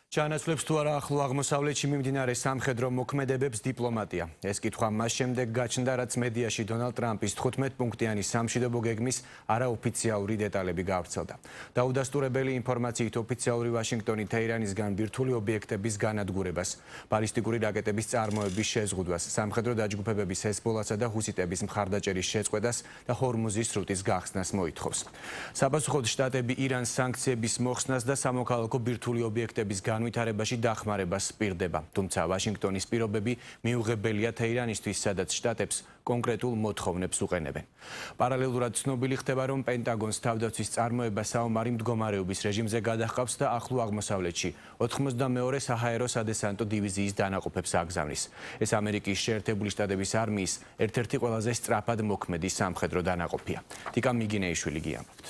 ჩაანაცვლებს თუ არა ახლო აღმოსავლეთში მიმდინარე სამხედრო მოქმედებებს დიპლომატია. ეს კითხვა მას შემდეგ გაჩნდა, რაც მედიაში დონალდ ტრამპის 15 პუნქტიანი სამშვიდობო გეგმის არაოფიციალური დეტალები გავრცელდა. დაუდასტურებელი ინფორმაციით ოფიციალური ვაშინგტონი თეირანისგან ბირთვული ობიექტების განადგურებას, ბალისტიკური რაკეტების წარმოების შეზღუდვას, სამხედრო დაჯგუფებების ჰეზბოლასა და ჰუსიტების მხარდაჭერის შეწყვეტას და ჰორმუზის სრუტის გახსნას მოითხოვს. საპასუხოდ შტატები ირანს სანქციების მოხსნას და სამოქალაქო ბირთვული ობიექტების განვითარებაში დახმარებას პირდება. თუმცა ვაშინგტონის პირობები მიუღებელია თეირანისთვის, სადაც შტატებს კონკრეტულ მოთხოვნებს უყენებენ. პარალელურად ცნობილი ხდება, რომ პენტაგონს თავდაცვის წარმოება საომარი მდგომარეობის რეჟიმზე გადაჰყავს და ახლო აღმოსავლეთში 92 საჰაერო სადესანტო დივიზიის დანაყოფებს აგზავნის. ეს ამერიკის შეერთებული შტატების არმიის ერთ-ერთი ყველაზე სწრაფად მოქმედი სამხედრო დანაყოფია. თიკა მიგინეიშვილი გიამბობთ.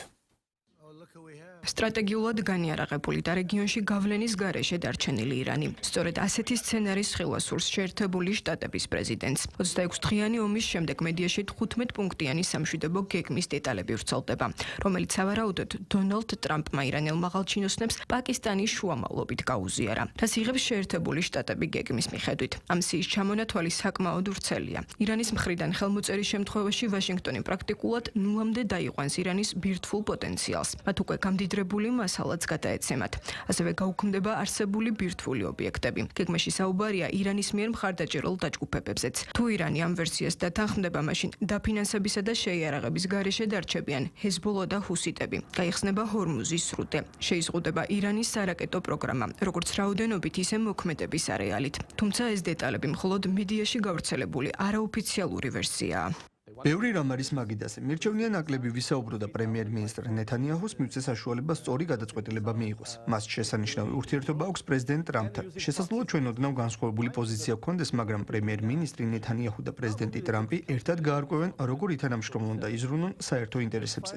სტრატეგიულად განიარაღებული და რეგიონში გავლენის გარეშე დარჩენილი ირანი. სწორედ ასეთი სცენარის ხილვას სურს შეერთებული შტატების პრეზიდენტს. 26 დღიანი ომის შემდეგ მედიაში 15 პუნქტიანი სამშვიდობო გეგმის დეტალები ვრცელდება, რომელიც სავარაუდოდ დონალდ ტრამპმა ირანელ მაღალჩინოსნებს პაკისტანის შუამავლობით გაუზიარა. რაც იღებს შეერთებული შტატები გეგმის მიხედვით. ამ სიის ჩამონათვალი საკმაოდ ვრცელია. ირანის მხრიდან ხელმოწერის შემთხვევაში ვაშინგტონი პრაქტიკულად ნულამდე დაიყვანს ირანის ბირთვულ პოტენციალს. მათ უკვე გამდიდრებული მასალაც გადაეცემათ. ასევე გაუქმდება არსებული ბირთვული ობიექტები. გეგმაში საუბარია ირანის მიერ მხარდაჭერილ დაჯგუფებებზეც. თუ ირანი ამ ვერსიას დათანხმდება, მაშინ დაფინანსებისა და შეიარაღების გარეშე დარჩებიან ჰეზბოლა და ჰუსიტები. გაიხსნება ჰორმუზის სრუტე. შეიზღუდება ირანის სარაკეტო პროგრამა, როგორც რაოდენობით, ისე მოქმედების არეალით. თუმცა ეს დეტალები მხოლოდ მედიაში გავრცელებული არაოფიციალური ვერსიაა. ბევრი რამ არის მაგიდაზე. მირჩევნია ნაკლები ვისაუბროდა პრემიერ-მინისტრ ნეთანიაჰუს მივცე საშუალება სწორი გადაწყვეტილება მიიღოს. მას შესანიშნავი ურთიერთობა აქვს პრეზიდენტ ტრამპთან. შესაძლოა ჩვენ ოდნავ განსხვავებული პოზიცია გქონდეს, მაგრამ პრემიერ-მინისტრი ნეთანიაჰუ და პრეზიდენტი ტრამპი ერთად გაარკვევენ, როგორ ითანამშრომლონ და იზრუნონ საერთო ინტერესებზე.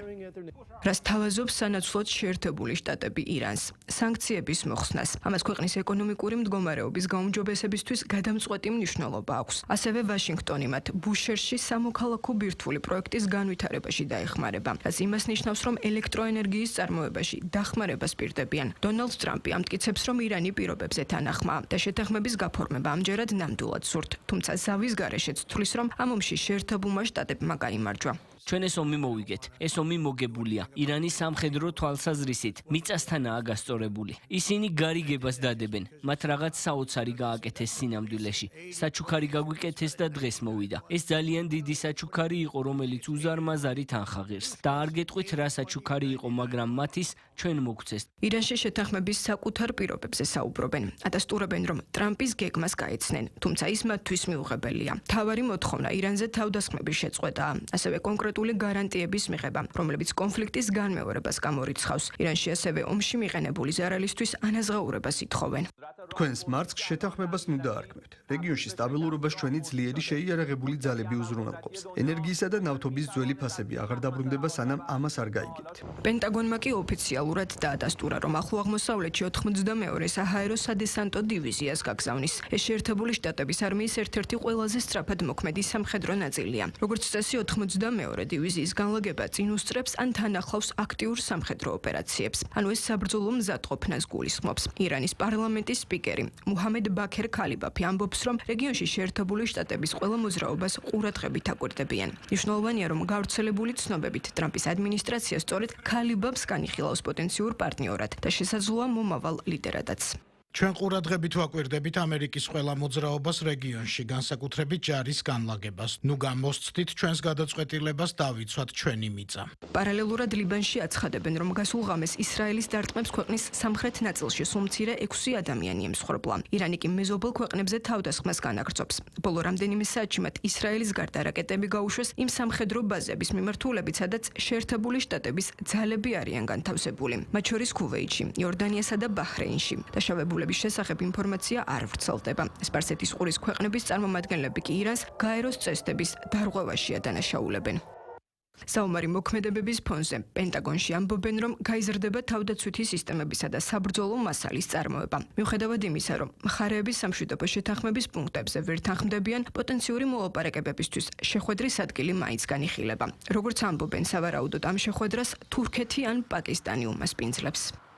რას თავაზობს სანაცვლოდ შეერთებული შტატები ირანს? სანქციების მოხსნას. ამას ქვეყნის ეკონომიკური მდგომარეობის გაუმჯობესებისთვის გადამწყვეტი მნიშვნელობა აქვს. ასევე ვაშინგტონი მათ ბუშერში სამოქალაქო ბირთვული პროექტის განვითარებაში დაეხმარება. რაც იმას ნიშნავს, რომ ელექტროენერგიის წარმოებაში დახმარებას პირდებიან. დონალდ ტრამპი ამტკიცებს, რომ ირანი პირობებზე თანახმაა და შეთანხმების გაფორმება ამჯერად ნამდვილად სურთ. თუმცა ზავის გარეშეც თვლის, რომ ამ ომში შეერთებულმა შტატებმა გაიმარჯვა. ჩვენ ეს ომი მოვიგეთ. ეს ომი მოგებულია. ირანის სამხედრო თვალსაზრისით მიწასთანაა გასწორებული. ისინი გარიგებას დადებენ. მათ რაღაც საოცარი გააკეთეს სინამდვილეში. საჩუქარი გაგვიკეთეს და დღეს მოვიდა. ეს ძალიან დიდი საჩუქარი იყო, რომელიც უზარმაზარი თანხა ღირს. და არ გეტყვით რა საჩუქარი იყო, მაგრამ მათის ჩვენ მოგცეს. ირანში შეთანხმების საკუთარ პირობებზე საუბრობენ. ადასტურებენ, რომ ტრამპის გეგმას გაეცნენ, თუმცა ის მათთვის მიუღებელია. მთავარი მოთხოვნა ირანზე თავდასხმების შეწყვეტაა, ასევე კონკრეტული გარანტიების მიღება, რომლებიც კონფლიქტის განმეორებას გამორიცხავს. ირანში ასევე ომში მიყენებული ზარალისთვის ანაზღაურებას ითხოვენ. თქვენს მარცხს შეთანხმებას ნუ დაარქმევთ. რეგიონში სტაბილურობას ჩვენი ძლიერი შეიარაღებული ძალები უზრუნველყოფს. ენერგიისა და ნავთობის ძველი ფასები აღარ დაბრუნდება, სანამ ამას არ გაიგებთ. პენტაგონმა კი ოფიციალურად დაადასტურა, რომ ახლო აღმოსავლეთში 92 საჰაერო სადესანტო დივიზიას გაგზავნის. ეს შეერთებული შტატების არმიის ერთ-ერთი ყველაზე სწრაფად მოქმედი სამხედრო ნაწილია. როგორც წესი, 92 დივიზიის განლაგება წინ უსწრებს ან თან ახლავს აქტიურ სამხედრო ოპერაციებს. ანუ ეს საბრძოლო მზადყოფნას გულისხმობს. ირანის პარლამენტის სპიკერი მუჰამედ ბაქერ ქალიბაფი ამბობს, რომ რეგიონში შეერთებული შტატების ყველა მოძრაობას ყურადღებით აკვირდებიან. მნიშვნელოვანია, რომ გავრცელებული ცნობებით ტრამპის ადმინისტრაცია სწორედ ქალიბაფს განიხილავს პოტენციურ პარტნიორად და შესაძლოა მომავალ ლიდერადაც. ჩვენ ყურადღებით ვაკვირდებით ამერიკის ყველა მოძრაობას რეგიონში, განსაკუთრებით ჯარის განლაგებას. ნუ გამოსცდით ჩვენს გადაწყვეტილებას დავიცვათ ჩვენი მიწა. პარალელურად ლიბანში აცხადებენ, რომ გასულ ღამეს ისრაელის დარტყმებს ქვეყნის სამხრეთ ნაწილში სულ მცირე 6 ადამიანი ემსხვერპლა. ირანი კი მეზობელ ქვეყნებზე თავდასხმას განაგრძობს. ბოლო რამდენიმე საათში მათ ისრაელის გარდა რაკეტები გაუშვეს იმ სამხედრო ბაზების მიმართულებით, სადაც შეერთებული შტატების ძალები არიან განთავსებული. მათ შორის ქუვეითში, იორდანიასა და ბაჰრეინში. დაშავებული შესახებ ინფორმაცია არ ვრცელდება. სპარსეთის ყურის ქვეყნების წარმომადგენლები კი ირანს გაეროს წესდების დარღვევაშია დანაშაულებენ. საომარი მოქმედებების ფონზე პენტაგონში ამბობენ, რომ გაიზრდება თავდაცვითი სისტემებისა და საბრძოლო მასალის წარმოება. მიუხედავად იმისა, რომ მხარეების სამშვიდობო შეთანხმების პუნქტებზე ვერ თანხმდებიან, პოტენციური მოლაპარაკებებისთვის შეხვედრის ადგილი მაინც განიხილება. როგორც ამბობენ, სავარაუდოდ ამ შეხვედრას თურქეთი ან პაკისტანი უმასპინძლებს.